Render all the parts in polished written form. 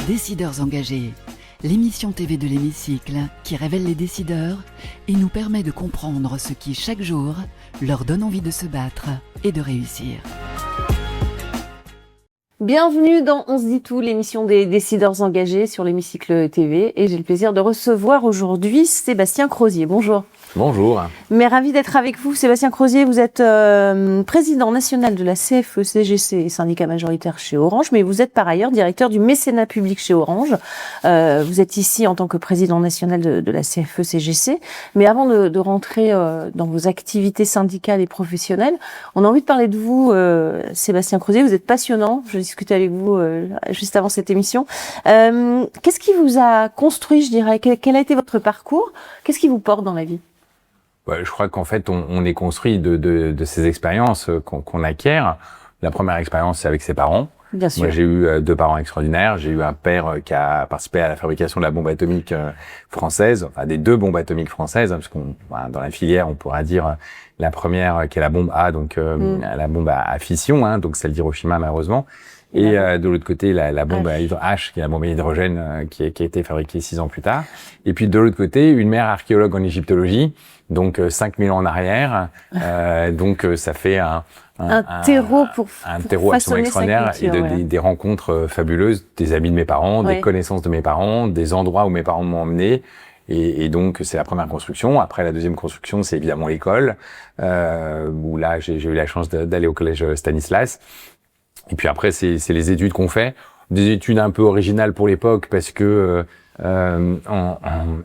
Décideurs engagés, l'émission TV de l'Hémicycle qui révèle les décideurs et nous permet de comprendre ce qui, chaque jour, leur donne envie de se battre et de réussir. Bienvenue dans On se dit tout, l'émission des décideurs engagés sur l'Hémicycle TV. Et j'ai le plaisir de recevoir aujourd'hui Sébastien Crozier. Bonjour. Bonjour. Mais ravi d'être avec vous. Sébastien Crozier, vous êtes président national de la CFE-CGC, syndicat majoritaire chez Orange, mais vous êtes par ailleurs directeur du mécénat public chez Orange. Vous êtes ici en tant que président national de la CFE-CGC. Mais avant de rentrer dans vos activités syndicales et professionnelles, on a envie de parler de vous, Sébastien Crozier. Vous êtes passionnant. Je discutais avec vous juste avant cette émission. Qu'est-ce qui vous a construit, je dirais? Quel a été votre parcours? Qu'est-ce qui vous porte dans la vie? Je crois qu'en fait, on est construit de ces expériences qu'on acquiert. La première expérience, c'est avec ses parents. Bien sûr. Moi, j'ai eu deux parents extraordinaires. J'ai eu un père qui a participé à la fabrication de la bombe atomique française, enfin des deux bombes atomiques françaises, parce qu'on dans la filière, on pourra dire la première qui est la bombe A, donc la bombe à fission, donc celle d'Hiroshima malheureusement. Et de l'autre côté, la bombe H, qui est la bombe à hydrogène, qui a été fabriquée 6 ans plus tard. Et puis de l'autre côté, une mère archéologue en égyptologie, donc 5000 ans en arrière. Donc ça fait un terreau pour un terreau absolument extraordinaire et des rencontres fabuleuses, des amis de mes parents, des connaissances de mes parents, des endroits où mes parents m'ont emmené. Et donc c'est la première construction. Après la deuxième construction, c'est évidemment l'école, où là j'ai eu la chance d'aller au collège Stanislas. Et puis après, c'est les études qu'on fait, des études un peu originales pour l'époque parce que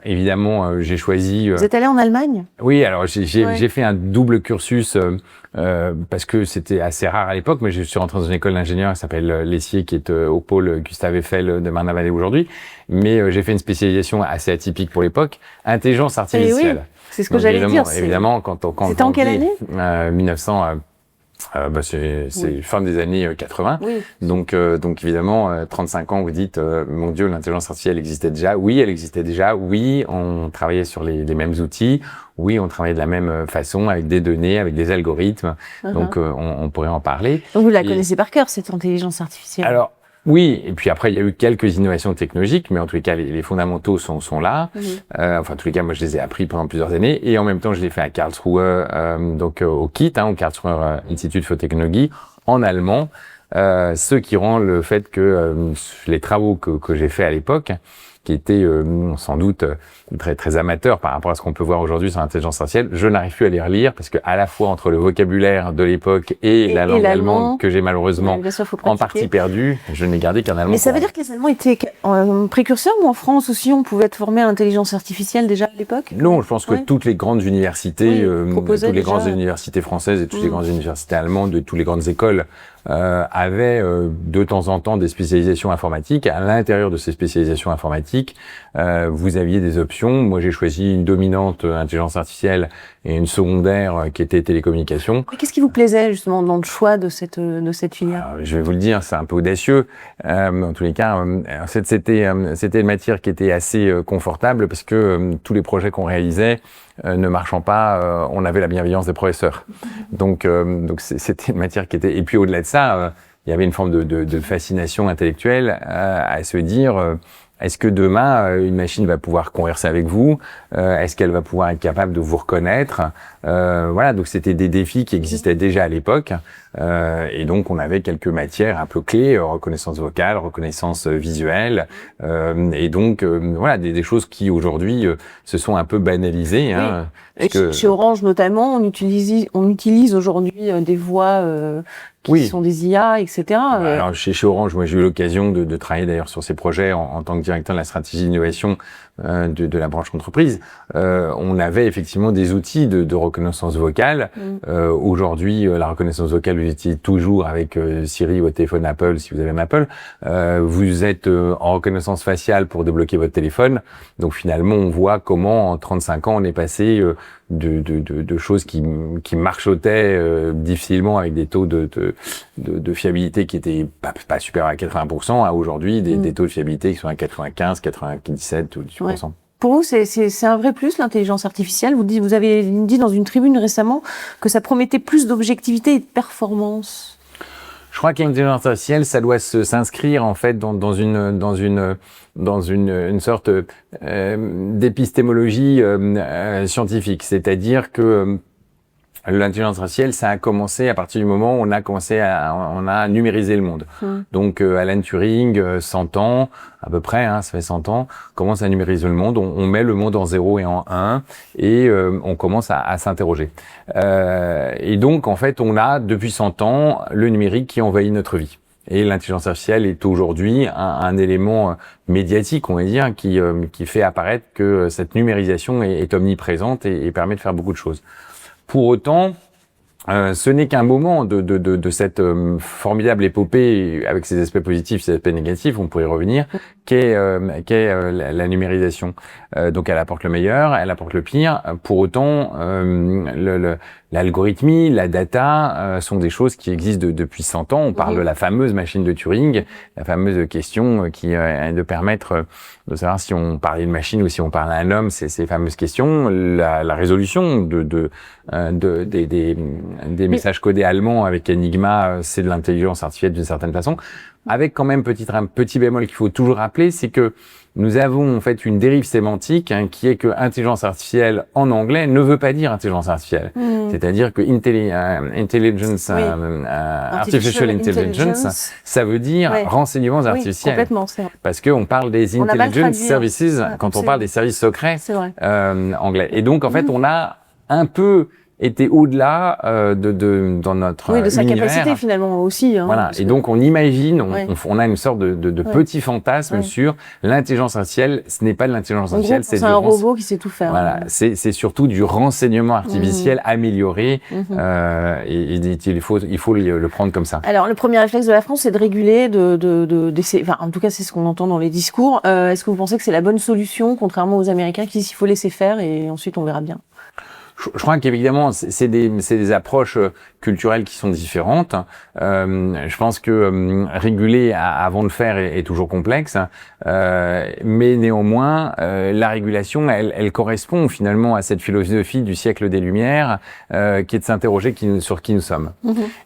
évidemment j'ai choisi. Vous êtes allé en Allemagne? Oui, alors j'ai fait un double cursus parce que c'était assez rare à l'époque, mais je suis rentré dans une école d'ingénieur qui s'appelle l'Essier, qui est au pôle Gustave Eiffel de Marne-la-Vallée aujourd'hui. Mais j'ai fait une spécialisation assez atypique pour l'époque, intelligence artificielle. Oui, c'est ce que j'allais dire. Évidemment, quand c'était en quelle année? 1900. C'est fin des années 80. Oui. Donc évidemment, 35 ans, vous dites, mon Dieu, l'intelligence artificielle existait déjà. Oui, elle existait déjà. Oui, on travaillait sur les mêmes outils. Oui, on travaillait de la même façon, avec des données, avec des algorithmes. Donc, on pourrait en parler. Donc, vous la connaissez par cœur, cette intelligence artificielle? Alors, oui, et puis après il y a eu quelques innovations technologiques, mais en tous les cas les fondamentaux sont là. Enfin en tous les cas moi je les ai appris pendant plusieurs années et en même temps je l'ai fait à Karlsruhe, donc au KIT, au Karlsruher Institut für Technologie, en allemand. Ce qui rend le fait que les travaux que j'ai fait à l'époque, qui étaient sans doute très très amateurs par rapport à ce qu'on peut voir aujourd'hui sur l'intelligence artificielle, je n'arrive plus à les relire parce que à la fois entre le vocabulaire de l'époque et la langue allemande que j'ai malheureusement en partie perdu, je n'ai gardé qu'un allemand. Mais ça veut dire que les Allemands étaient précurseurs ou en France aussi on pouvait être formé à l'intelligence artificielle déjà à l'époque? Non, je pense que toutes les grandes universités, toutes les grandes universités françaises et toutes les grandes universités allemandes, de toutes les grandes écoles avaient de temps en temps des spécialisations informatiques. À l'intérieur de ces spécialisations informatiques, vous aviez des options. Moi, j'ai choisi une dominante intelligence artificielle et une secondaire qui était télécommunications. Mais qu'est-ce qui vous plaisait justement dans le choix de cette filière? Je vais vous le dire, c'est un peu audacieux. En tous les cas, c'était une matière qui était assez confortable parce que tous les projets qu'on réalisait ne marchant pas, on avait la bienveillance des professeurs. Donc c'était une matière qui était. Et puis au-delà de ça, il y avait une forme de fascination intellectuelle à se dire. Est-ce que demain, une machine va pouvoir converser avec vous? Est-ce qu'elle va pouvoir être capable de vous reconnaître? Voilà, donc c'était des défis qui existaient déjà à l'époque. Et donc, on avait quelques matières un peu clés, reconnaissance vocale, reconnaissance visuelle. Et donc, voilà, des choses qui, aujourd'hui, se sont un peu banalisées. Hein, chez Orange, notamment, on utilise aujourd'hui des voix qui sont des IA, etc. Alors, chez Orange, moi, j'ai eu l'occasion de travailler d'ailleurs sur ces projets en tant que directeur de la stratégie d'innovation de la branche entreprise. On avait effectivement des outils de reconnaissance vocale. Aujourd'hui, la reconnaissance vocale, vous utilisez toujours avec Siri ou votre téléphone Apple, si vous avez un Apple. Vous êtes en reconnaissance faciale pour débloquer votre téléphone. Donc finalement, on voit comment en 35 ans, on est passé de choses qui marchotaient difficilement avec des taux de fiabilité qui étaient pas supérieurs à 80% à aujourd'hui des taux de fiabilité qui sont à 95, 97 ou 18%. Ouais. Pour vous, c'est un vrai plus, l'intelligence artificielle. Vous avez dit dans une tribune récemment que ça promettait plus d'objectivité et de performance. Je crois que l'intelligence artificielle, ça doit s'inscrire en fait dans une sorte d'épistémologie scientifique, c'est-à-dire que l'intelligence artificielle, ça a commencé à partir du moment où on a numérisé le monde. Donc Alan Turing, 100 ans à peu près, ça fait 100 ans, commence à numériser le monde. On met le monde en 0 et en 1 et on commence à s'interroger. Et donc en fait, on a depuis 100 ans le numérique qui envahit notre vie. Et l'intelligence artificielle est aujourd'hui un élément médiatique, on va dire, qui fait apparaître que cette numérisation est omniprésente et permet de faire beaucoup de choses. Pour autant, ce n'est qu'un moment de cette formidable épopée avec ses aspects positifs, ses aspects négatifs, on pourrait y revenir, qu'est la numérisation. Donc elle apporte le meilleur, elle apporte le pire. Pour autant, l'algorithmie, la data sont des choses qui existent depuis 100 ans. On parle de la fameuse machine de Turing, la fameuse question qui est de permettre de savoir si on parlait de machine ou si on parlait à un homme, ces fameuses questions. La résolution des messages codés allemands avec Enigma, c'est de l'intelligence artificielle d'une certaine façon. Avec quand même un petit bémol qu'il faut toujours rappeler, c'est que nous avons en fait une dérive sémantique qui est que intelligence artificielle en anglais ne veut pas dire intelligence artificielle. C'est-à-dire que artificial intelligence, ça veut dire renseignements artificiels. Complètement, c'est vrai. Parce qu'on parle des intelligence services quand on parle des services secrets anglais. Et donc en fait, on a un peu était au-delà dans notre de sa univers. capacité finalement aussi. Voilà. Et donc on imagine, on a une sorte de petit fantasme sur l'intelligence artificielle. Ce n'est pas de l'intelligence artificielle, c'est un robot qui sait tout faire. Voilà, c'est surtout du renseignement artificiel amélioré. Et il faut le prendre comme ça. Alors le premier réflexe de la France, c'est de réguler, d'essayer. Enfin, en tout cas, c'est ce qu'on entend dans les discours. Est-ce que vous pensez que c'est la bonne solution, contrairement aux Américains qui disent qu'il faut laisser faire et ensuite on verra bien? Je crois qu'évidemment, c'est des approches culturelles qui sont différentes. Je pense que réguler avant de faire est toujours complexe, mais néanmoins, la régulation, elle correspond finalement à cette philosophie du siècle des Lumières, qui est de s'interroger sur qui nous sommes.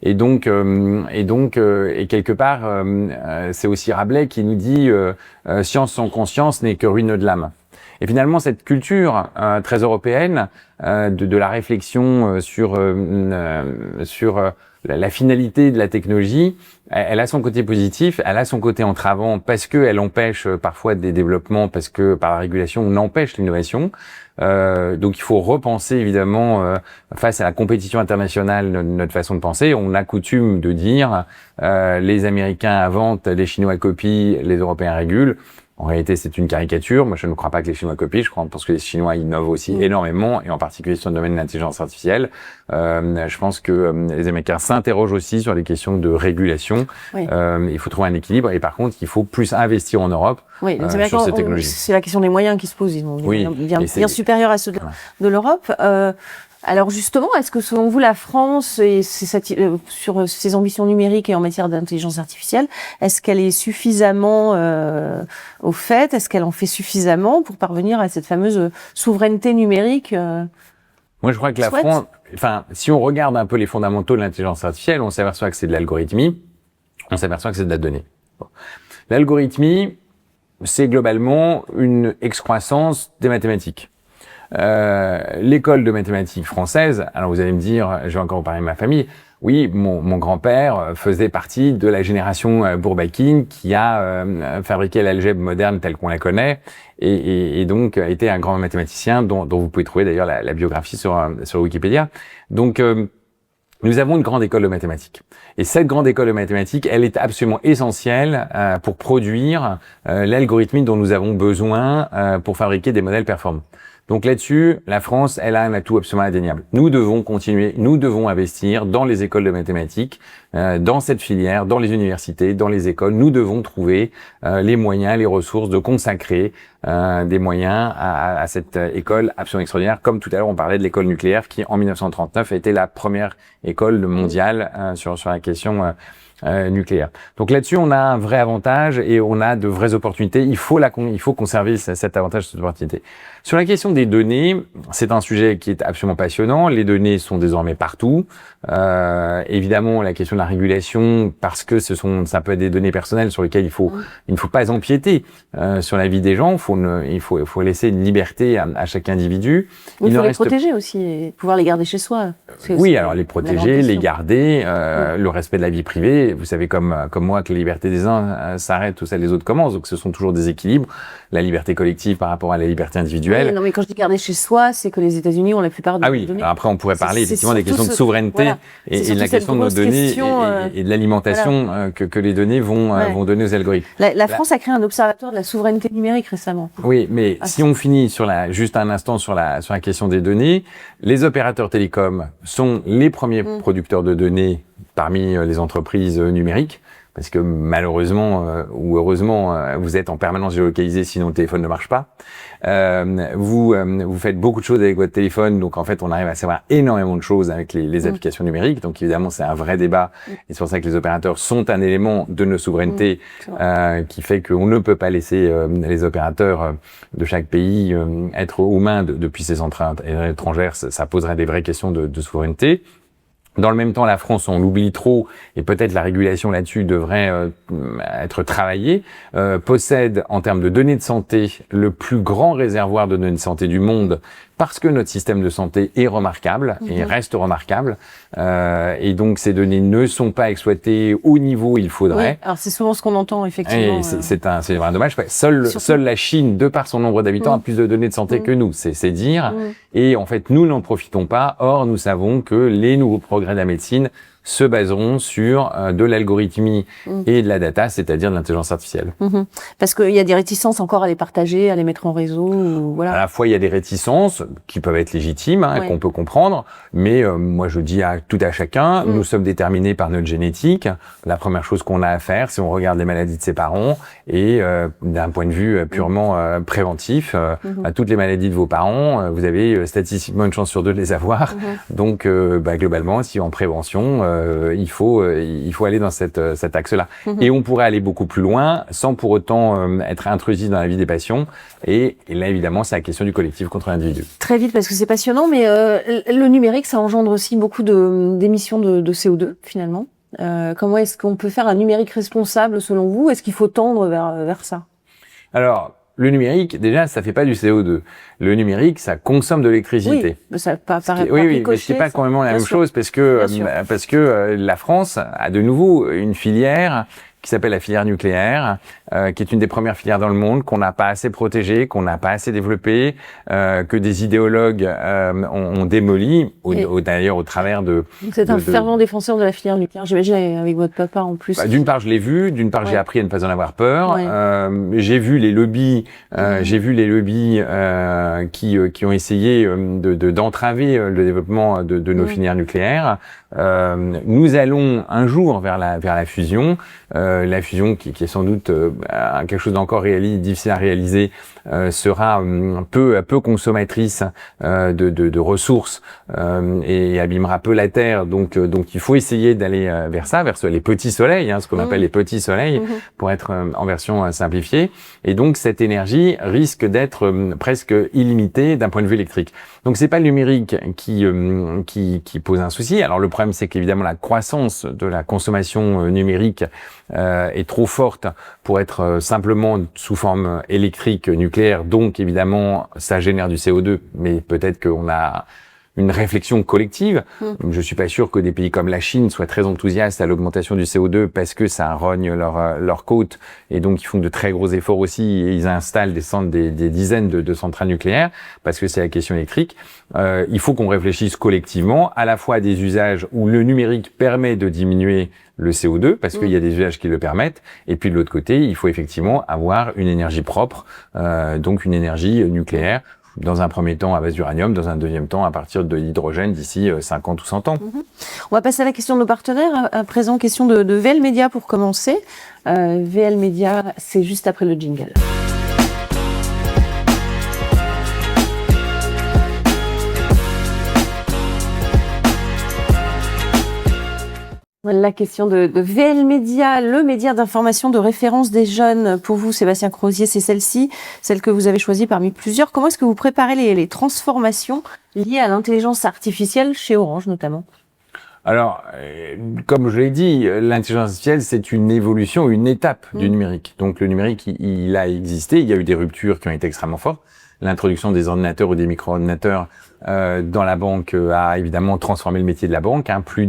Et donc, quelque part, c'est aussi Rabelais qui nous dit science sans conscience n'est que ruine de l'âme. Et finalement, cette culture très européenne de la réflexion sur la finalité de la technologie, elle a son côté positif, elle a son côté entravant parce que elle empêche parfois des développements, parce que par la régulation on empêche l'innovation. Donc il faut repenser évidemment face à la compétition internationale notre façon de penser. On a coutume de dire les Américains inventent, les Chinois copient, les Européens régulent. En réalité, c'est une caricature. Moi, je ne crois pas que les Chinois copient. Je pense que les Chinois innovent aussi énormément, et en particulier sur le domaine de l'intelligence artificielle. Je pense que les Américains s'interrogent aussi sur les questions de régulation. Il faut trouver un équilibre, et par contre, il faut plus investir en Europe sur ces technologies. C'est la question des moyens qui se pose. Ils sont bien supérieurs à ceux de l'Europe. Alors justement, est-ce que selon vous, la France, sur ses ambitions numériques et en matière d'intelligence artificielle, est-ce qu'elle est suffisamment au fait? Est-ce qu'elle en fait suffisamment pour parvenir à cette fameuse souveraineté numérique Moi, je crois que la France, si on regarde un peu les fondamentaux de l'intelligence artificielle, on s'aperçoit que c'est de l'algorithmie, on s'aperçoit que c'est de la donnée. L'algorithmie, c'est globalement une excroissance des mathématiques. L'école de mathématiques française, alors vous allez me dire, je vais encore parler de ma famille, oui, mon grand-père faisait partie de la génération Bourbakine qui a fabriqué l'algèbre moderne telle qu'on la connaît, et donc a été un grand mathématicien dont vous pouvez trouver d'ailleurs la biographie sur Wikipédia. Donc nous avons une grande école de mathématiques. Et cette grande école de mathématiques, elle est absolument essentielle pour produire l'algorithmie dont nous avons besoin pour fabriquer des modèles performants. Donc là-dessus, la France, elle a un atout absolument indéniable. Nous devons continuer, nous devons investir dans les écoles de mathématiques, dans cette filière, dans les universités, dans les écoles. Nous devons trouver les moyens, les ressources de consacrer des moyens à cette école absolument extraordinaire. Comme tout à l'heure, on parlait de l'école nucléaire qui, en 1939, a été la première école mondiale sur la question nucléaire. Donc là-dessus, on a un vrai avantage et on a de vraies opportunités. Il faut conserver cet avantage, cette opportunité. Sur la question des données, c'est un sujet qui est absolument passionnant. Les données sont désormais partout. Évidemment, la question de la régulation, parce que ça peut être des données personnelles sur lesquelles il ne faut pas empiéter sur la vie des gens. Il faut laisser une liberté à chaque individu. Il faut les protéger aussi et pouvoir les garder chez soi. Oui, alors les protéger, les garder, le respect de la vie privée. Vous savez comme moi que la liberté des uns s'arrête où celle des autres commence. Donc ce sont toujours des équilibres. La liberté collective par rapport à la liberté individuelle. Oui, non, mais quand je dis garder chez soi, c'est que les États-Unis ont la plupart des données. Alors après on pourrait parler effectivement des questions de souveraineté et de la question de nos données et de l'alimentation que les données vont donner aux algorithmes. La France a créé un observatoire de la souveraineté numérique récemment. Oui, mais si on finit juste un instant sur la question des données, les opérateurs télécoms sont les premiers producteurs de données parmi les entreprises numériques. Parce que malheureusement ou heureusement, vous êtes en permanence géolocalisé, sinon le téléphone ne marche pas. Vous faites beaucoup de choses avec votre téléphone, donc en fait, on arrive à savoir énormément de choses avec les applications numériques. Donc évidemment, c'est un vrai débat, et c'est pour ça que les opérateurs sont un élément de nos souverainetés qui fait qu'on ne peut pas laisser les opérateurs de chaque pays être aux mains depuis ces centrales étrangères. Ça poserait des vraies questions de souveraineté. Dans le même temps, la France, on l'oublie trop, et peut-être la régulation là-dessus devrait être travaillée, possède, en termes de données de santé, le plus grand réservoir de données de santé du monde, parce que notre système de santé est remarquable et reste remarquable. Et donc, ces données ne sont pas exploitées au niveau où il faudrait. Oui, alors c'est souvent ce qu'on entend, effectivement. Et c'est vraiment dommage. Seule la Chine, de par son nombre d'habitants, a plus de données de santé que nous. C'est dire. Et en fait, nous n'en profitons pas. Or, nous savons que les nouveaux progrès de la médecine se baseront sur de l'algorithmie et de la data, c'est-à-dire de l'intelligence artificielle. Parce qu'il y a des réticences encore à les partager, à les mettre en réseau. Voilà. À la fois, il y a des réticences qui peuvent être légitimes, qu'on peut comprendre, mais moi je dis à chacun, nous sommes déterminés par notre génétique. La première chose qu'on a à faire, c'est on regarde les maladies de ses parents et d'un point de vue purement préventif, à toutes les maladies de vos parents, vous avez statistiquement une chance sur 2 de les avoir. Donc globalement, si en prévention, il faut aller dans cet axe-là. Et on pourrait aller beaucoup plus loin sans pour autant être intrusif dans la vie des patients. Et là, évidemment, c'est la question du collectif contre l'individu. Très vite, parce que c'est passionnant, mais le numérique, ça engendre aussi beaucoup d'émissions de CO2, finalement. Comment est-ce qu'on peut faire un numérique responsable, selon vous? Est-ce qu'il faut tendre vers ça? Alors, le numérique, déjà, ça fait pas du CO2. Le numérique, ça consomme de l'électricité. Oui, ça paraît mais c'est pas complètement la même chose parce que la France a de nouveau une filière qui s'appelle la filière nucléaire, qui est une des premières filières dans le monde, qu'on n'a pas assez protégée, qu'on n'a pas assez développée, que des idéologues ont démoli, d'ailleurs au travers de... Vous êtes un fervent défenseur de la filière nucléaire, j'imagine, avec votre papa en plus. D'une part, je l'ai vu, d'une part, j'ai appris à ne pas en avoir peur. J'ai vu les lobbies, qui ont essayé d'entraver le développement de nos filières nucléaires. Nous allons un jour vers la fusion. La fusion qui est sans doute quelque chose d'encore difficile à réaliser, sera peu consommatrice de ressources et abîmera peu la terre. Donc il faut essayer d'aller vers les petits soleils, ce qu'on appelle les petits soleils, pour être en version simplifiée. Et donc cette énergie risque d'être presque illimitée d'un point de vue électrique. Donc c'est pas le numérique qui pose un souci. Alors le problème, c'est qu'évidemment la croissance de la consommation numérique est trop forte pour être simplement sous forme électrique nucléaire. Donc évidemment, ça génère du CO2, mais peut-être qu'on a une réflexion collective. Je suis pas sûr que des pays comme la Chine soient très enthousiastes à l'augmentation du CO2 parce que ça rogne leur côte, et donc ils font de très gros efforts aussi et ils installent des dizaines de centrales nucléaires parce que c'est la question électrique. Il faut qu'on réfléchisse collectivement à la fois à des usages où le numérique permet de diminuer le CO2 parce qu'il y a des usages qui le permettent, et puis de l'autre côté, il faut effectivement avoir une énergie propre, donc une énergie nucléaire. Dans un premier temps à base d'uranium, dans un deuxième temps à partir de l'hydrogène d'ici 50 ou 100 ans. On va passer à la question de nos partenaires. À présent, question de VL Media pour commencer. VL Media, c'est juste après le jingle. La question de VL Média, le média d'information de référence des jeunes. Pour vous, Sébastien Crozier, c'est celle-ci, celle que vous avez choisie parmi plusieurs. Comment est-ce que vous préparez les transformations liées à l'intelligence artificielle chez Orange notamment ? Alors, comme je l'ai dit, l'intelligence artificielle, c'est une évolution, une étape du numérique. Donc le numérique, il a existé, il y a eu des ruptures qui ont été extrêmement fortes. L'introduction des ordinateurs ou des micro-ordinateurs dans la banque a évidemment transformé le métier de la banque. Plus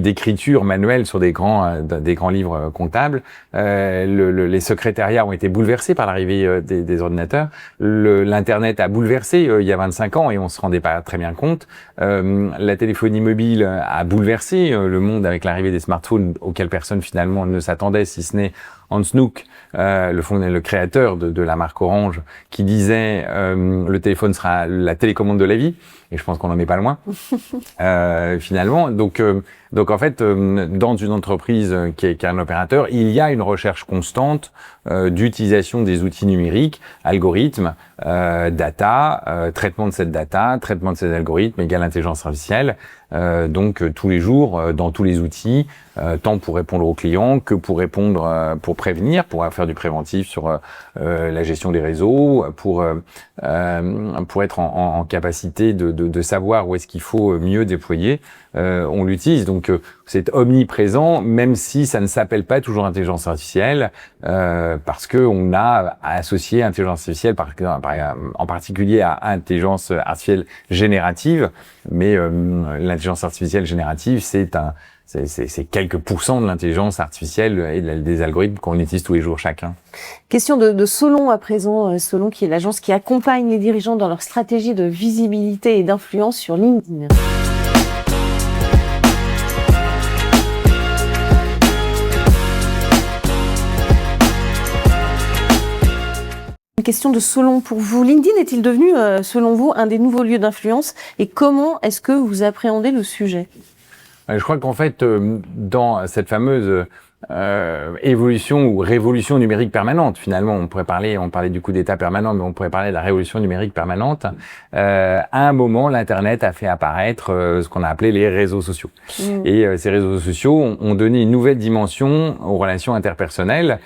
d'écriture manuelle sur des grands livres comptables. Les secrétariats ont été bouleversés par l'arrivée des ordinateurs. L'internet a bouleversé il y a 25 ans et on se rendait pas très bien compte. La téléphonie mobile a bouleversé le monde avec l'arrivée des smartphones auxquels personne finalement ne s'attendait, si ce n'est Hans Nook, le créateur de la marque Orange, qui disait le téléphone sera la télécommande de la vie, et je pense qu'on n'en est pas loin finalement. Donc en fait, dans une entreprise qui est un opérateur, il y a une recherche constante d'utilisation des outils numériques, algorithmes, data, traitement de cette data, traitement de ces algorithmes égale intelligence artificielle. Donc tous les jours, dans tous les outils, tant pour répondre aux clients que pour répondre, pour prévenir, pour faire du préventif sur la gestion des réseaux, pour être en capacité de savoir où est-ce qu'il faut mieux déployer. On l'utilise, donc c'est omniprésent, même si ça ne s'appelle pas toujours intelligence artificielle, parce que on a associé intelligence artificielle en particulier à intelligence artificielle générative, mais l'intelligence artificielle générative, c'est quelques pourcents de l'intelligence artificielle et des algorithmes qu'on utilise tous les jours chacun. Question de Solon à présent. Solon qui est l'agence qui accompagne les dirigeants dans leur stratégie de visibilité et d'influence sur LinkedIn. Une question de Solon pour vous. LinkedIn est-il devenu, selon vous, un des nouveaux lieux d'influence et comment est-ce que vous appréhendez le sujet ? Je crois qu'en fait, dans cette fameuse évolution ou révolution numérique permanente, finalement, on parlait du coup d'état permanent, mais on pourrait parler de la révolution numérique permanente. À un moment, l'Internet a fait apparaître ce qu'on a appelé les réseaux sociaux. Et ces réseaux sociaux ont donné une nouvelle dimension aux relations interpersonnelles,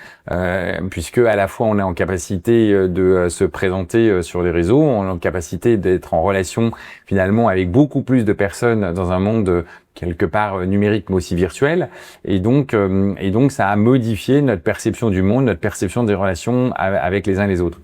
puisque à la fois on est en capacité de se présenter sur les réseaux, on est en capacité d'être en relation finalement avec beaucoup plus de personnes dans un monde quelque part numérique mais aussi virtuel, et donc ça a modifié notre perception du monde, notre perception des relations avec les uns et les autres.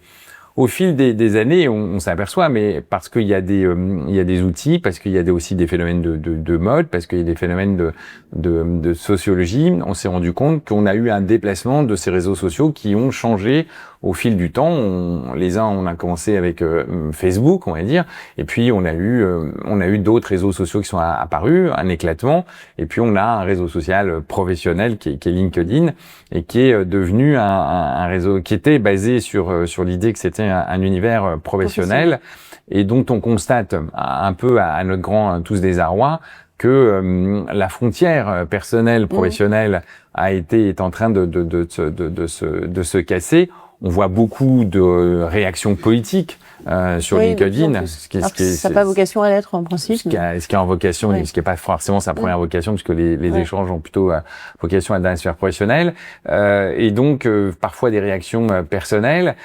Au fil des années, on s'aperçoit, mais parce qu'il y a des outils, parce qu'il y a aussi des phénomènes de mode, parce qu'il y a des phénomènes de sociologie, on s'est rendu compte qu'on a eu un déplacement de ces réseaux sociaux qui ont changé au fil du temps. On a commencé avec Facebook, on va dire, et puis on a eu d'autres réseaux sociaux qui sont apparus, un éclatement, et puis on a un réseau social professionnel qui est LinkedIn, et qui est devenu un réseau qui était basé sur l'idée que c'était un univers professionnel, et dont on constate un peu à notre grand tous désarroi que la frontière personnelle professionnelle est en train de se casser. On voit beaucoup de réactions politiques sur LinkedIn. Ça n'a pas vocation à l'être en principe. Ce qui a en vocation, ce qui n'est pas forcément sa première vocation, puisque les échanges ont plutôt vocation à être dans la sphère professionnelle. Et donc, parfois des réactions personnelles.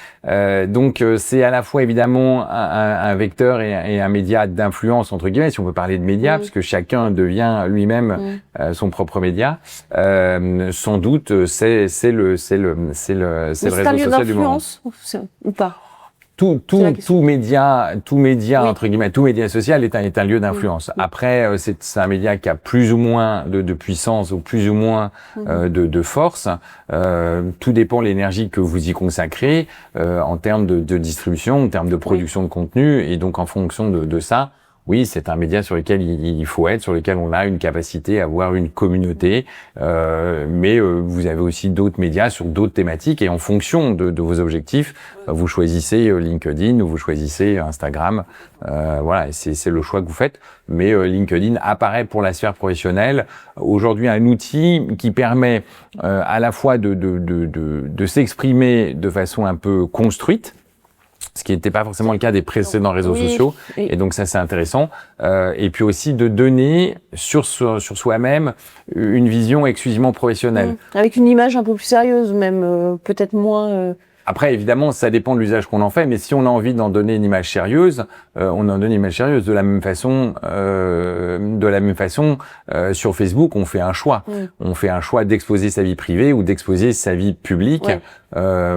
Donc, c'est à la fois évidemment un vecteur et un média d'influence, entre guillemets, si on peut parler de médias, parce que chacun devient lui-même son propre média. Sans doute, c'est le réseau social du moment. Ou pas? Tout média entre guillemets, tout média social est un lieu d'influence. Après, c'est un média qui a plus ou moins de puissance ou plus ou moins de force. Tout dépend de l'énergie que vous y consacrez en termes de distribution, en termes de production de contenu, et donc en fonction de ça. Oui, c'est un média sur lequel il faut être, sur lequel on a une capacité à avoir une communauté, mais vous avez aussi d'autres médias sur d'autres thématiques, et en fonction de vos objectifs, vous choisissez LinkedIn ou vous choisissez Instagram. Voilà, c'est le choix que vous faites. Mais LinkedIn apparaît pour la sphère professionnelle aujourd'hui un outil qui permet à la fois de s'exprimer de façon un peu construite, ce qui n'était pas forcément le cas des précédents réseaux sociaux. Oui. Et donc ça, c'est intéressant. Et puis aussi de donner sur soi-même une vision exclusivement professionnelle. Avec une image un peu plus sérieuse, même peut-être moins... Après, évidemment, ça dépend de l'usage qu'on en fait, mais si on a envie d'en donner une image sérieuse, on en donne une image sérieuse. De la même façon, sur Facebook, on fait un choix. On fait un choix d'exposer sa vie privée ou d'exposer sa vie publique. Ouais.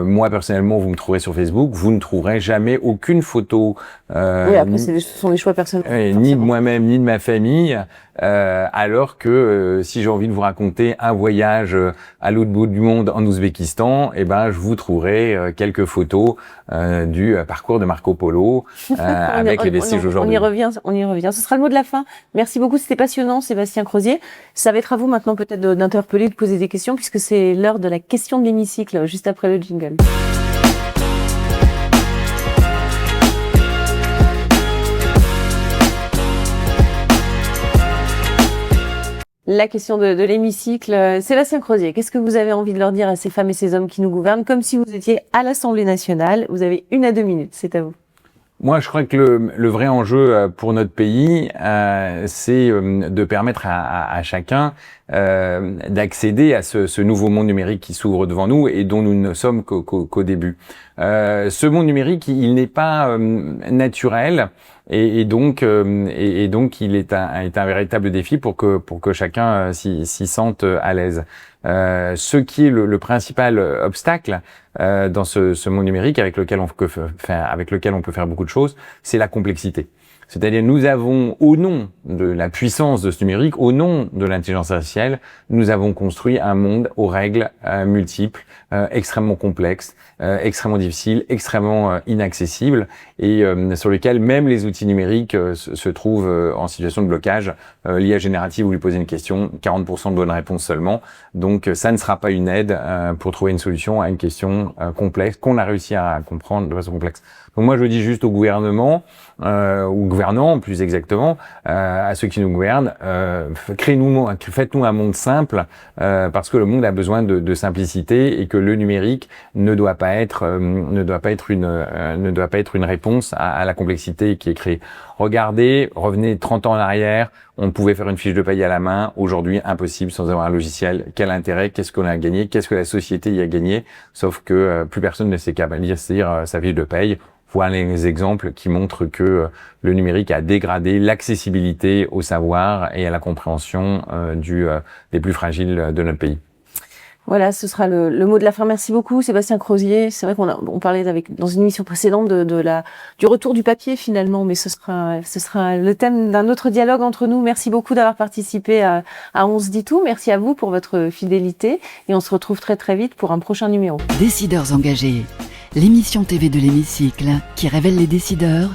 Moi, personnellement, vous me trouverez sur Facebook, vous ne trouverez jamais aucune photo. oui, après, ce sont des choix personnels. Ni de moi-même, ni de ma famille. Alors que si j'ai envie de vous raconter un voyage à l'autre bout du monde en Ouzbékistan, eh ben je vous trouverai quelques photos du parcours de Marco Polo avec les vestiges aujourd'hui. On y revient. Ce sera le mot de la fin. Merci beaucoup, c'était passionnant, Sébastien Crozier. Ça va être à vous maintenant peut-être d'interpeller, de poser des questions, puisque c'est l'heure de la question de l'hémicycle, juste après le jingle. La question de l'hémicycle. Sébastien Crozier, qu'est-ce que vous avez envie de leur dire à ces femmes et ces hommes qui nous gouvernent, comme si vous étiez à l'Assemblée nationale? Vous avez 1 à 2 minutes, c'est à vous. Moi, je crois que le vrai enjeu pour notre pays, c'est de permettre à chacun d'accéder à ce nouveau monde numérique qui s'ouvre devant nous et dont nous ne sommes qu'au début. Ce monde numérique, il n'est pas naturel. Et donc il est un véritable défi pour que chacun s'y sente à l'aise. Ce qui est le principal obstacle dans ce monde numérique avec lequel on peut faire beaucoup de choses, c'est la complexité. C'est-à-dire, nous avons, au nom de la puissance de ce numérique, au nom de l'intelligence artificielle, nous avons construit un monde aux règles multiples, extrêmement complexes, extrêmement difficiles, extrêmement inaccessibles, et sur lesquels même les outils numériques se trouvent en situation de blocage. L'IA générative, vous lui posez une question, 40% de bonnes réponses seulement. Donc, ça ne sera pas une aide pour trouver une solution à une question complexe qu'on a réussi à comprendre de façon complexe. Donc moi, je dis juste au gouvernement, ou gouvernants plus exactement, à ceux qui nous gouvernent, faites-nous un monde simple, parce que le monde a besoin de simplicité et que le numérique ne doit pas être une réponse à la complexité qui est créée. Regardez, revenez 30 ans en arrière, on pouvait faire une fiche de paye à la main. Aujourd'hui, impossible sans avoir un logiciel. Quel intérêt? Qu'est-ce qu'on a gagné? Qu'est-ce que la société y a gagné? Sauf que plus personne ne sait qu'à lire sa fiche de paye. Voilà les exemples qui montrent que le numérique a dégradé l'accessibilité au savoir et à la compréhension des plus fragiles de notre pays. Voilà, ce sera le mot de la fin. Merci beaucoup, Sébastien Crozier. C'est vrai on parlait dans une émission précédente du retour du papier finalement, mais ce sera le thème d'un autre dialogue entre nous. Merci beaucoup d'avoir participé à On se dit tout. Merci à vous pour votre fidélité et on se retrouve très très vite pour un prochain numéro. Décideurs engagés, l'émission TV de l'hémicycle qui révèle les décideurs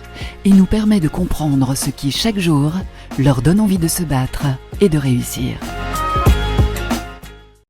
et nous permet de comprendre ce qui chaque jour leur donne envie de se battre et de réussir.